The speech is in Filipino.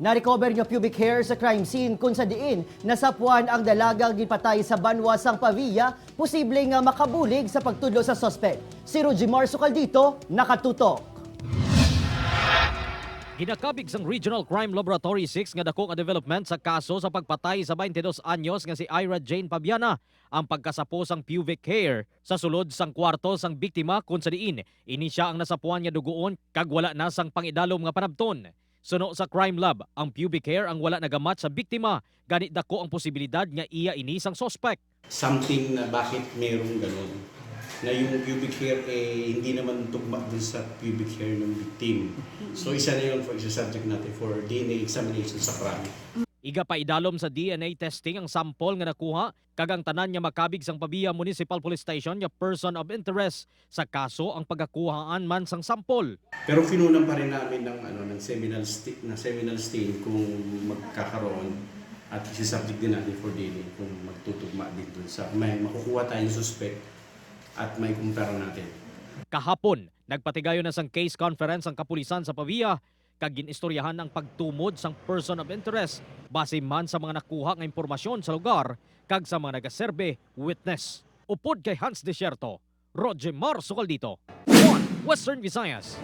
Na-recover nga pubic hair sa crime scene kung sa diin nasapuan ang dalagang gipatay sa Banwa sang Pavia, posible nga makabulig sa pagtudlo sa sospek. Si Rujimar Sukal dito, nakatutok. Ginakabig sang Regional Crime Laboratory 6 nga dako nga development sa kaso sa pagpatay sa 22 anyos nga si Ira Jane Pabiana ang pagkasapo sang pubic hair sa sulod sang kwarto sang biktima kun sa diin ini siya ang nasapuan nga dugoon kag wala na sang pangidalom nga panabton. Suno sa crime lab, ang pubic hair ang wala nagamat sa biktima, ganit dako ang posibilidad nga iya ini sang suspect. Something na bakit merong ganun. Na yung pubic hair hindi naman tugma dun sa pubic hair ng victim. So isa na yun for isa-subject natin for DNA examination sa crime. Iga pa idalom sa DNA testing ang sample nga nakuha kag ang tanan nga makabig sang Pabia Municipal Police Station nga person of interest sa kaso ang pagkakuhaan man sang sample. Pero kinunan pa rin namin ng seminal stain kung magkakaroon at isa-subject din natin for DNA kung magtutugma din dun sa may makukuha tayong suspect at may kumpara natin. Kahapon, nagpatigayon na sang case conference ang kapulisan sa Pavia kag ginistoryahan ang pagtumod sang person of interest base man sa mga nakuha nga impormasyon sa lugar kag sa mga nagaserbe witness. Upod kay Hans Desierto, Roger Mar Sukal dito, One Western Visayas.